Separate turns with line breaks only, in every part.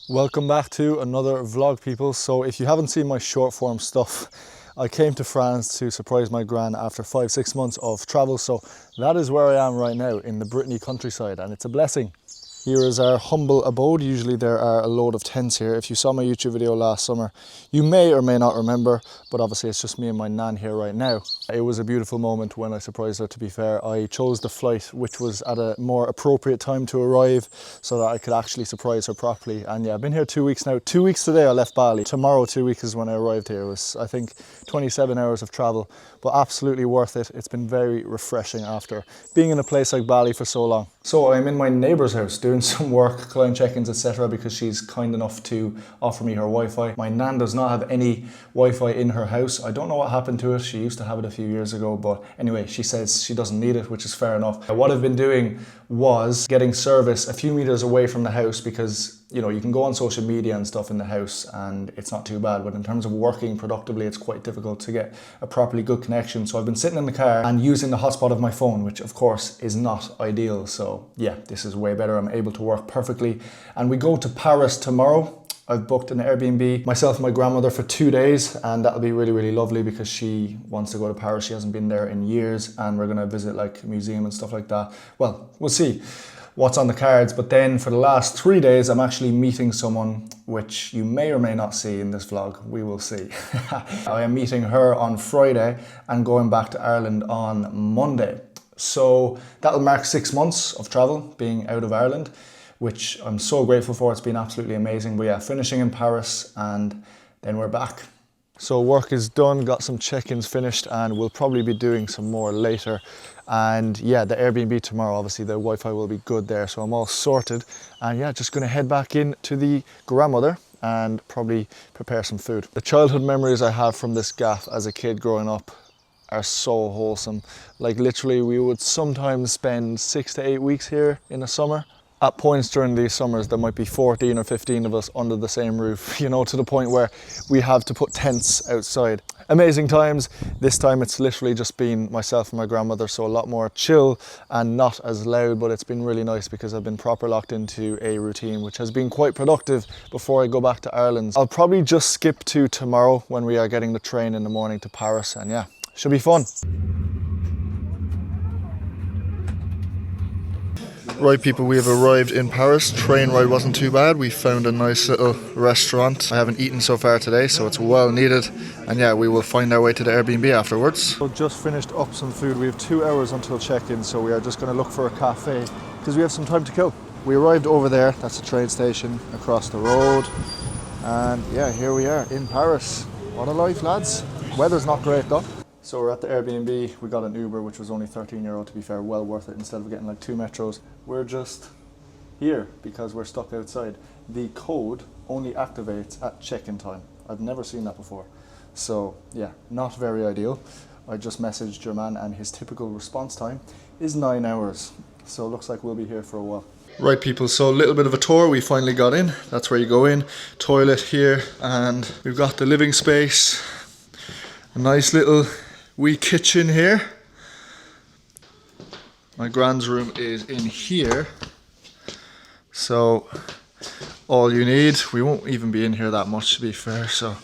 Welcome back to another vlog, people. So if you haven't seen my short form stuff, I came to France to surprise my gran after 5-6 months of travel. So that is where I am right now in the Brittany countryside, and it's a blessing. Here is our humble abode. Usually there are a load of tents here. If you saw my YouTube video last summer, you may or may not remember, but obviously it's just me and my nan here right now. It was a beautiful moment when I surprised her, to be fair. I chose the flight which was at a more appropriate time to arrive so that I could actually surprise her properly. And yeah, I've been here 2 weeks now. 2 weeks today I left Bali. Tomorrow, 2 weeks is when I arrived here. It was, I think, 27 hours of travel, but absolutely worth it. It's been very refreshing after being in a place like Bali for so long. So I'm in my neighbour's house doing some work, client check-ins, etc., because she's kind enough to offer me her Wi-Fi. My nan does not have any Wi-Fi in her house. I don't know what happened to it. She used to have it a few years ago, but anyway, she says she doesn't need it, which is fair enough. What I've been doing was getting service a few meters away from the house because, you know, you can go on social media and stuff in the house and it's not too bad, but in terms of working productively, it's quite difficult to get a properly good connection. So I've been sitting in the car and using the hotspot of my phone, which of course is not ideal. So yeah, this is way better. I'm able to work perfectly. And we go to Paris tomorrow. I've booked an Airbnb, myself and my grandmother, for 2 days, and that'll be really, really lovely because she wants to go to Paris. She hasn't been there in years, and we're gonna visit like a museum and stuff like that. Well, we'll see what's on the cards. But then for the last 3 days, I'm actually meeting someone which you may or may not see in this vlog. We will see. I am meeting her on Friday and going back to Ireland on Monday. So that'll mark 6 months of travel, being out of Ireland, which I'm so grateful for. It's been absolutely amazing. But yeah, finishing in Paris and then we're back. So work is done, got some check-ins finished, and we'll probably be doing some more later. And yeah, the Airbnb tomorrow, obviously the Wi-Fi will be good there, so I'm all sorted. And yeah, just gonna head back in to the grandmother and probably prepare some food. The childhood memories I have from this gaff as a kid growing up are so wholesome. Like literally we would sometimes spend 6 to 8 weeks here in the summer. At points during these summers, there might be 14 or 15 of us under the same roof, you know, to the point where we have to put tents outside. Amazing times. This time it's literally just been myself and my grandmother, so a lot more chill and not as loud, but it's been really nice because I've been proper locked into a routine, which has been quite productive before I go back to Ireland. I'll probably just skip to tomorrow when we are getting the train in the morning to Paris, and yeah, should be fun. Right, people, we have arrived in Paris. Train ride wasn't too bad. We found a nice little restaurant. I haven't eaten so far today, so it's well needed. And yeah, we will find our way to the Airbnb afterwards. So just finished up some food. We have 2 hours until check-in, so we are just going to look for a cafe because we have some time to kill. We arrived over there. That's the train station across the road. And yeah, here we are in Paris. What a life, lads. Weather's not great though. So we're at the Airbnb. We got an Uber, which was only €13, to be fair, well worth it instead of getting like 2 metros. We're just here because we're stuck outside. The code only activates at check-in time. I've never seen that before. So yeah, not very ideal. I just messaged your man and his typical response time is 9 hours. So it looks like we'll be here for a while. Right, people, so a little bit of a tour. We finally got in. That's where you go in. Toilet here, and we've got the living space. A nice little wee kitchen here. My grand's room is in here, so all you need. We won't even be in here that much, to be fair. So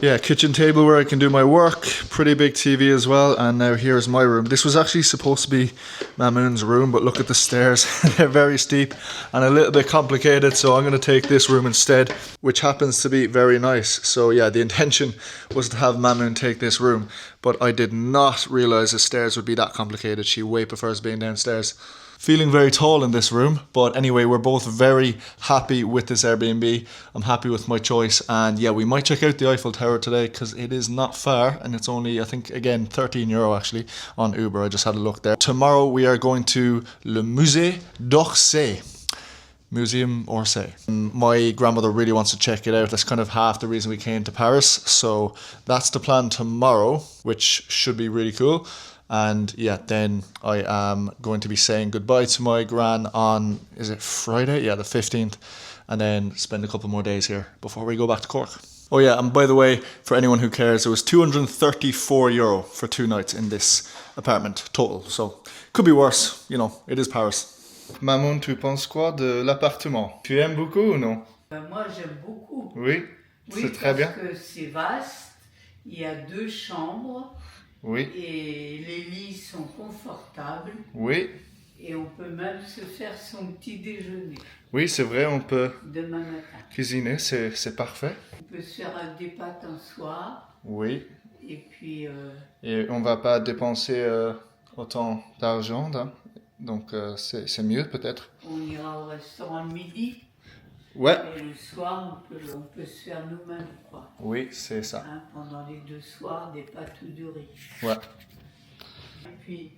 yeah, kitchen table where I can do my work, pretty big TV as well. And now here's my room. This was actually supposed to be Mamoon's room, but look at the stairs. They're very steep and a little bit complicated, so I'm going to take this room instead, which happens to be very nice. So yeah, the intention was to have Mamoon take this room, but I did not realize the stairs would be that complicated. She way prefers being downstairs. Feeling very tall in this room, but anyway, we're both very happy with this Airbnb. I'm happy with my choice, and yeah, we might check out the Eiffel Tower today because it is not far, and it's only, I think, again, €13 actually on Uber. I just had a look there. Tomorrow we are going to Le Musée d'Orsay. Museum Orsay. My grandmother really wants to check it out. That's kind of half the reason we came to Paris, so that's the plan tomorrow, which should be really cool. And yeah, then I am going to be saying goodbye to my gran on, is it Friday? Yeah, the 15th. And then spend a couple more days here before we go back to Cork. Oh yeah, and by the way, for anyone who cares, it was €234 for 2 nights in this apartment total. So could be worse, you know, it is Paris. Maman, tu penses quoi de l'appartement? Tu aimes beaucoup ou non?
Moi, j'aime beaucoup.
Oui,
Oui,
c'est très bien.
parce que c'est vaste, il y a 2 chambres
Oui,
et les lits sont confortables
oui,
et on peut même se faire son petit déjeuner
oui, c'est vrai, on peut
demain matin.
cuisiner, c'est parfait.
On peut se faire des pâtes un soir
Oui,
et puis
et on va pas dépenser autant d'argent, hein. Donc c'est mieux peut-être.
on ira au restaurant le midi
Ouais.
et le soir on peut se faire nous-mêmes quoi.
Oui, c'est ça.
Hein, pendant les 2 soirs, des pâtes ou du riz.
Ouais.
Et puis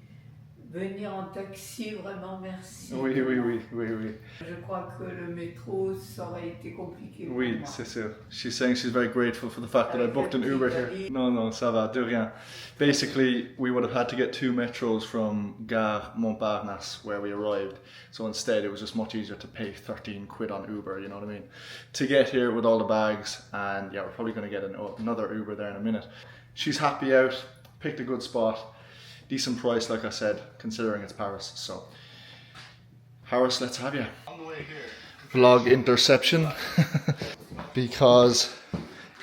venir en taxi, vraiment merci.
Oui.
Je crois que le métro, ça aurait été compliqué pour
Oui,
moi.
c'est sûr. She's saying she's very grateful for the fact that I booked an Uber here. No, ça va, de rien. Basically, we would have had to get 2 metros from Gare Montparnasse, where we arrived. So instead, it was just much easier to pay 13 quid on Uber, you know what I mean? To get here with all the bags, and yeah, we're probably going to get another Uber there in a minute. She's happy out, picked a good spot, decent price, like I said, considering it's Paris. So, Harris, let's have you. Vlog interception because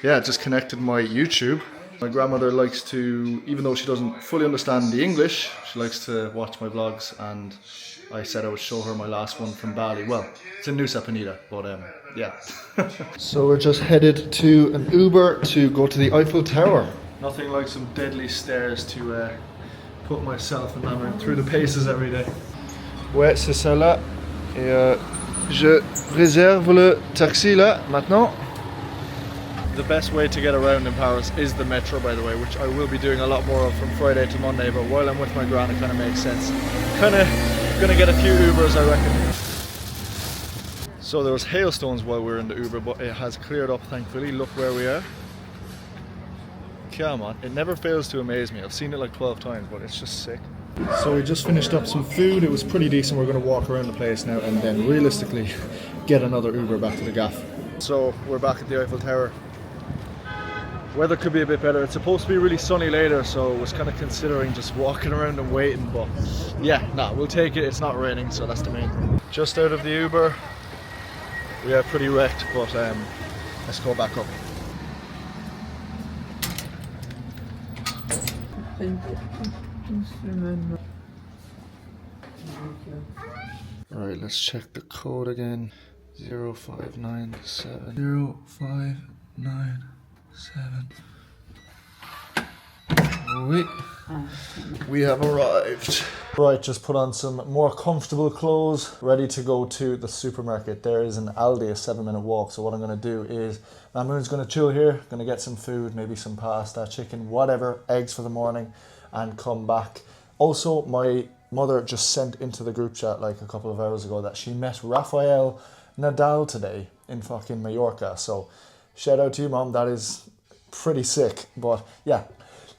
yeah, it just connected my YouTube. My grandmother likes to, even though she doesn't fully understand the English, she likes to watch my vlogs, and I said I would show her my last one from Bali. Well, it's in Nusa Penida, but yeah. So we're just headed to an Uber to go to the Eiffel Tower. Nothing like some deadly stairs to put myself and Maman through the paces every day. Ouais, c'est ça là. Et je réserve le taxi là, maintenant. The best way to get around in Paris is the metro, by the way, which I will be doing a lot more of from Friday to Monday, but while I'm with my gran, it kind of makes sense. Kind of gonna get a few Ubers, I reckon. So there was hailstones while we were in the Uber, but it has cleared up, thankfully. Look where we are. Come on, it never fails to amaze me. I've seen it like 12 times, but it's just sick. So we just finished up some food. It was pretty decent. We're going to walk around the place now and then realistically get another Uber back to the gaff. So we're back at the Eiffel Tower. Weather could be a bit better. It's supposed to be really sunny later, so I was kind of considering just walking around and waiting, but yeah, we'll take it. It's not raining, so that's the main thing. Just out of the Uber. We are pretty wrecked, but let's go back up. Alright, let's check the code again. 0597. 0597. We have arrived. Right, just put on some more comfortable clothes, ready to go to the supermarket. There is an Aldi, a 7-minute walk. So what I'm going to do is, Mamoon's going to chill here, going to get some food, maybe some pasta, chicken, whatever, eggs for the morning, and come back. Also, my mother just sent into the group chat like a couple of hours ago that she met Rafael Nadal today in fucking Mallorca. So shout out to you, Mom. That is pretty sick. But yeah,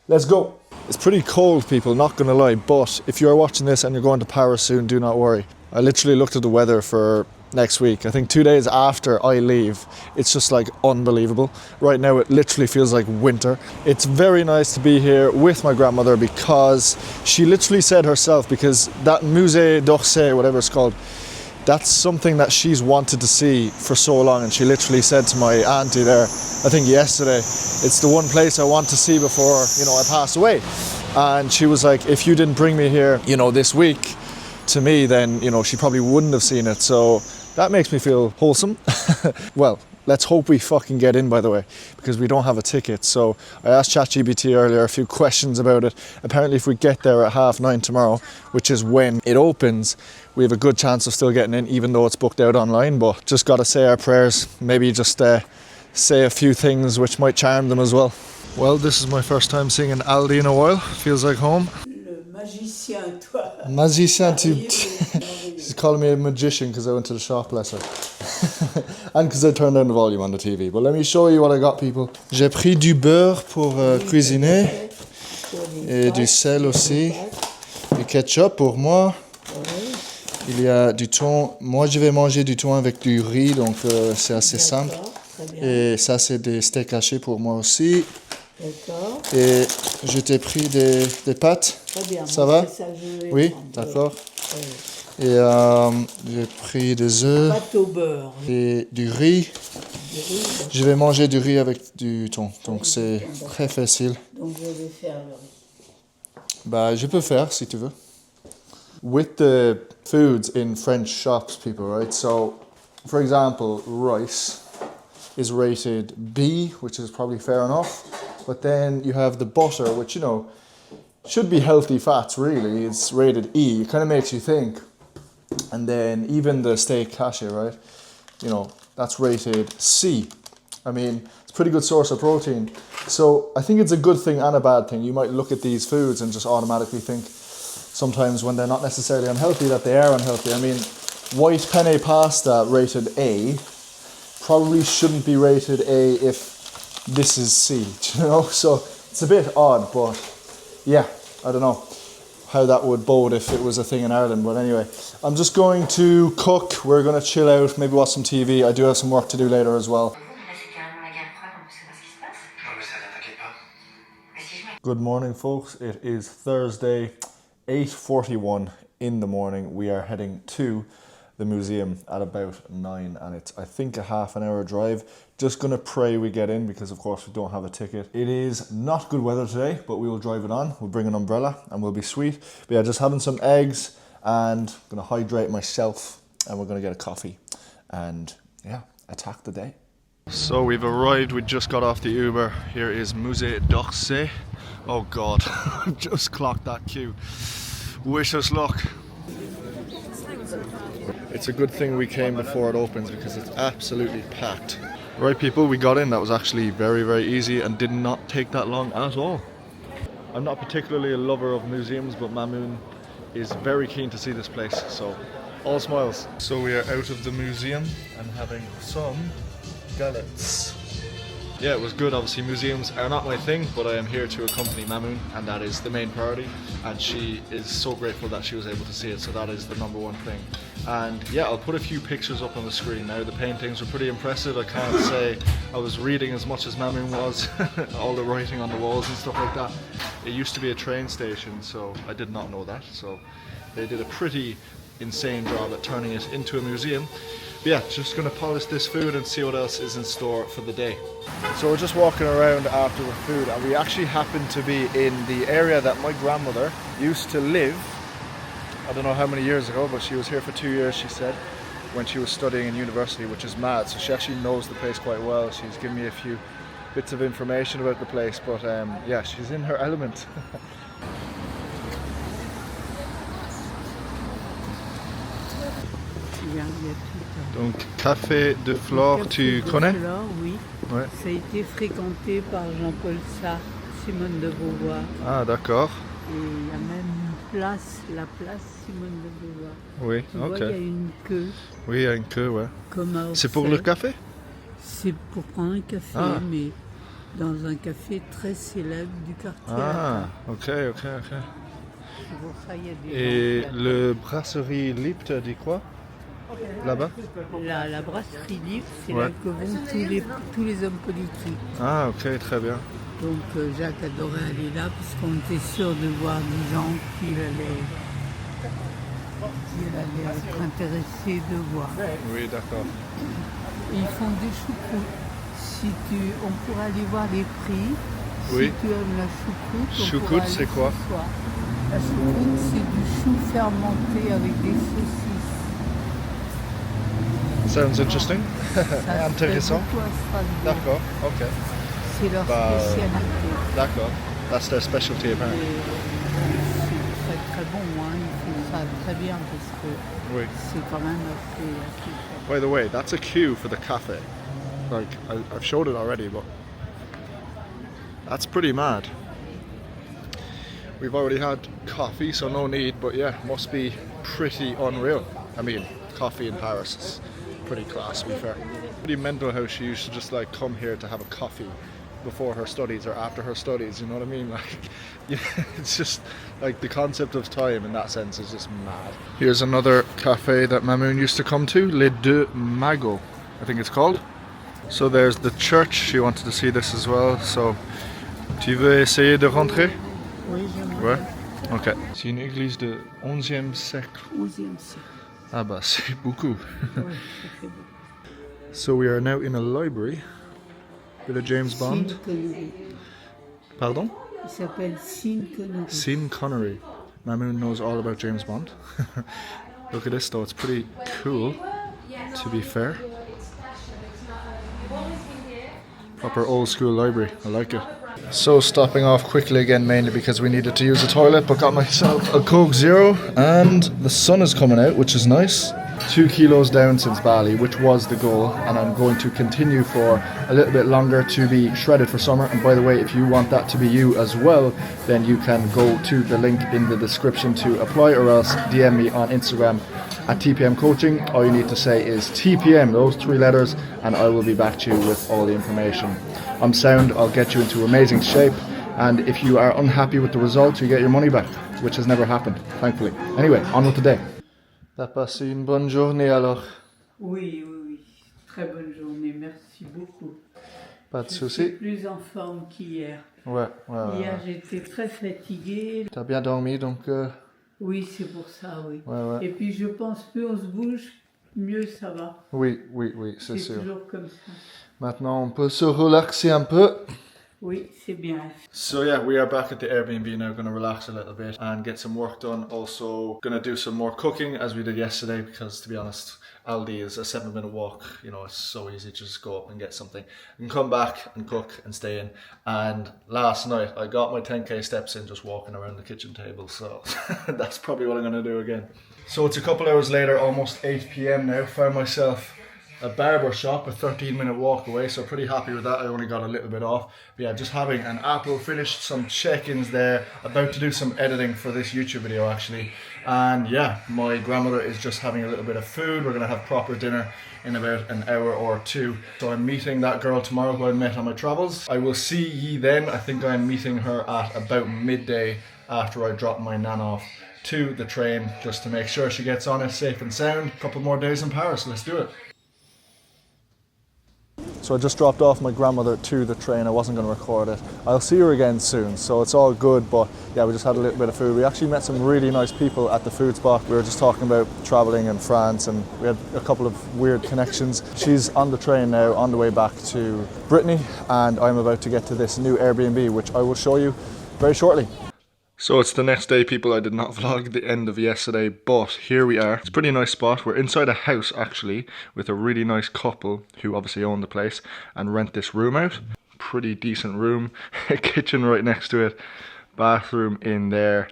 let's go. It's pretty cold, people, not gonna lie, but if you're watching this and you're going to Paris soon, do not worry. I literally looked at the weather for next week. I think 2 days after I leave, it's just like unbelievable. Right now it literally feels like winter. It's very nice to be here with my grandmother because she literally said herself, because that Musée d'Orsay, whatever it's called, that's something that she's wanted to see for so long, and she literally said to my auntie there, I think yesterday, it's the one place I want to see before, I pass away. And she was like, if you didn't bring me here, this week to me, then, she probably wouldn't have seen it. So that makes me feel wholesome. Well, let's hope we fucking get in, by the way, because we don't have a ticket. So I asked ChatGPT earlier a few questions about it. Apparently if we get there at 9:30 tomorrow, which is when it opens, we have a good chance of still getting in, even though it's booked out online. But just got to say our prayers, maybe just say a few things which might charm them as well. Well, this is my first time seeing an Aldi in a while. Feels like home.
Le magicien, toi.
Magicien, she's calling me a magician because I went to the shop, bless her. And because I turned down the volume on the TV. But let me show you what I got, people. J'ai pris du beurre pour cuisiner. Et du sel aussi. Du ketchup pour moi. Il y a du thon. Moi, je vais manger du thon avec du riz, donc c'est assez simple. Et ça, c'est des steaks hachés pour moi aussi.
D'accord.
Et je t'ai pris des pâtes.
Très bien.
Ça
moi,
va?
c'est ça que je vais
Oui,
prendre.
d'accord. Et j'ai pris des œufs
Pâte au beurre.
et du riz. Je vais manger du riz avec du thon, donc c'est très facile.
Donc je vais faire le riz.
Bah, je peux faire si tu veux. With the foods in French shops, people, right? So, for example, rice is rated B, which is probably fair enough. But then you have the butter, which, you know, should be healthy fats, really. It's rated E. It kind of makes you think. And then even the steak cashew, right? You know, that's rated C. I mean, it's a pretty good source of protein. So I think it's a good thing and a bad thing. You might look at these foods and just automatically think sometimes when they're not necessarily unhealthy that they are unhealthy. I mean, white penne pasta rated A probably shouldn't be rated A if this is C, you know? So it's a bit odd, but yeah, I don't know how that would bode if it was a thing in Ireland. But anyway, I'm just going to cook. We're going to chill out, maybe watch some TV. I do have some work to do later as well. Good morning, folks. It is Thursday, 8:41 in the morning. We are heading to the museum at about 9, and it's, I think, a half an hour drive. Just gonna pray we get in because of course we don't have a ticket. It is not good weather today, but we will drive it on. We'll bring an umbrella and we'll be sweet. But yeah, just having some eggs and gonna hydrate myself, and we're gonna get a coffee and yeah, attack the day. So we've arrived, we just got off the Uber. Here is Musée d'Orsay. Oh God, I've just clocked that queue. Wish us luck. It's a good thing we came before it opens because it's absolutely packed. Right people, we got in. That was actually very, very easy and did not take that long at all. I'm not particularly a lover of museums, but Mamoun is very keen to see this place, so all smiles. So we are out of the museum and having some galettes. Yeah, it was good. Obviously museums are not my thing, but I am here to accompany Mamoun, and that is the main priority, and she is so grateful that she was able to see it, so that is the number one thing. And yeah, I'll put a few pictures up on the screen now. The paintings were pretty impressive. I can't say I was reading as much as Mamoun was. All the writing on the walls and stuff like that. It used to be a train station, so I did not know that, so they did a pretty insane job at turning it into a museum. But yeah, just gonna polish this food and see what else is in store for the day. So we're just walking around after the food, and we actually happen to be in the area that my grandmother used to live. I don't know how many years ago, but she was here for 2 years, she said, when she was studying in university, which is mad. So she actually knows the place quite well. She's given me a few bits of information about the place, but yeah, she's in her element. Donc, Café de Flore, tu connais?
Flore, oui.
Ouais.
Ça a été fréquenté par Jean-Paul Sartre, Simone de Beauvoir.
Ah, d'accord.
Et il y a même une place, la place Simone de Beauvoir.
Oui,
Tu
ok.
vois, il y a une queue.
Oui, il y a une queue, ouais.
Comme à
C'est pour
Orsay.
le café?
C'est pour prendre un café,
Ah.
mais dans un café très célèbre du quartier.
Ah,
latin.
ok, ok, ok.
C'est pour ça, il y a des
Et
gens
le brasserie Libre, tu as dit quoi? Là-bas?
La brasserie libre, c'est
Ouais.
là que vont tous les hommes politiques.
Ah, ok, très bien.
Donc Jacques adorait aller là parce qu'on était sûr de voir des gens qu'il allait être intéressé de voir.
Oui, d'accord.
Et ils font des choucroutes. On pourrait aller voir les prix.
Oui.
Si tu aimes la choucroute, on
Choucroute,
pourra aller
c'est quoi?
ce soir. La choucroute, c'est du chou fermenté avec des saucisses.
Sounds interesting.
Ça se fait
Intéressant.
beaucoup à Strasbourg.
D'accord, ok.
C'est leur
Bah,
spécialité.
D'accord. That's their specialty,
Et
apparently.
c'est très très bon, hein. Ils font ça très bien parce que
Oui.
c'est quand même assez
By the way, that's a queue for the cafe. Like, I've showed it already, but that's pretty mad. We've already had coffee, so no need, but yeah, must be pretty unreal. I mean, coffee in Paris is pretty class, to be fair. Pretty mental how she used to just like come here to have a coffee before her studies or after her studies, you know what I mean? Like, yeah, it's just like the concept of time in that sense is just mad. Here's another cafe that Mamoun used to come to, Les Deux Magots, I think it's called. So there's the church, she wanted to see this as well, so tu veux essayer de rentrer?
Oui, j'aimerais.
Ouais.
Ok. C'est une église de 11e siècle.
11e siècle.
Ah bah, c'est beaucoup.
Ouais, ça fait beaucoup.
So we are now in a library. Bit of James Bond.
Sean Connery.
Pardon?
Il s'appelle Sean Connery.
Sean Connery. Mamoon knows all about James Bond. Look at this though, it's pretty cool, to be fair. Proper old school library, I like it. So stopping off quickly again, mainly because we needed to use the toilet, but got myself a Coke Zero, and the sun is coming out, which is nice. 2 kilos down since Bali, which was the goal, and I'm going to continue for a little bit longer to be shredded for summer. And by the way, if you want that to be you as well, then you can go to the link in the description to apply, or else DM me on Instagram at tpmcoaching. All you need to say is TPM, those 3 letters, and I will be back to you with all the information. I'm sound, I'll get you into amazing shape, and if you are unhappy with the result, you get your money back, which has never happened, thankfully. Anyway, on with the day. T'as passé une bonne journée alors?
Oui, oui, oui. Très bonne journée, merci beaucoup.
Pas de
Je
soucis.
suis plus en forme qu'hier.
Ouais.
Hier, j'étais très fatiguée.
T'as bien dormi, donc...
Oui, c'est pour ça, oui.
Ouais.
Et puis, je pense plus on se bouge, mieux ça va.
Oui, c'est sûr.
C'est toujours comme ça.
Maintenant, on peut se relaxer un peu.
Oui, c'est bien.
So yeah, we are back at the Airbnb now, going to relax a little bit and get some work done. Also going to do some more cooking as we did yesterday, because to be honest, Aldi is a 7-minute walk. You know, it's so easy to just go up and get something and come back and cook and stay in. And last night I got my 10k steps in just walking around the kitchen table, so that's probably what I'm going to do again. So it's a couple hours later, almost 8 p.m. now. Found myself a barber shop a 13-minute walk away, so pretty happy with that. I only got a little bit off, but yeah, just having an apple, finished some check-ins there, about to do some editing for this YouTube video actually. And yeah, my grandmother is just having a little bit of food. We're gonna have proper dinner in about an hour or 2. So I'm meeting that girl tomorrow who I met on my travels. I will see ye then. I think I'm meeting her at about midday after I drop my nan off to the train, just to make sure she gets on it safe and sound. A couple more days in Paris, let's do it. So I just dropped off my grandmother to the train. I wasn't going to record it. I'll see her again soon, so it's all good. But yeah, we just had a little bit of food. We actually met some really nice people at the food spot. We were just talking about traveling in France, and we had a couple of weird connections. She's on the train now, on the way back to Brittany, and I'm about to get to this new Airbnb, which I will show you very shortly. So it's the next day, people. I did not vlog the end of yesterday, but here we are. It's a pretty nice spot. We're inside a house actually with a really nice couple who obviously own the place and rent this room out. Pretty decent room, a kitchen right next to it, bathroom in there,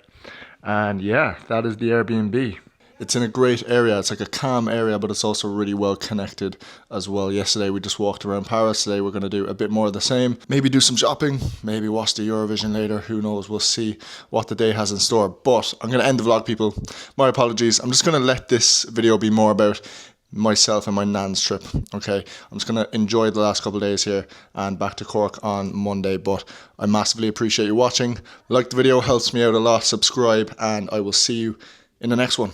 and yeah, that is the Airbnb. It's in a great area. It's like a calm area, but it's also really well connected as well. Yesterday we just walked around Paris. Today we're going to do a bit more of the same. Maybe do some shopping, maybe watch the Eurovision later. Who knows? We'll see what the day has in store. But I'm going to end the vlog, people. My apologies. I'm just going to let this video be more about myself and my nan's trip. Okay, I'm just gonna enjoy the last couple of days here and back to Cork on Monday. But I massively appreciate you watching. Like the video, helps me out a lot. Subscribe, and I will see you in the next one.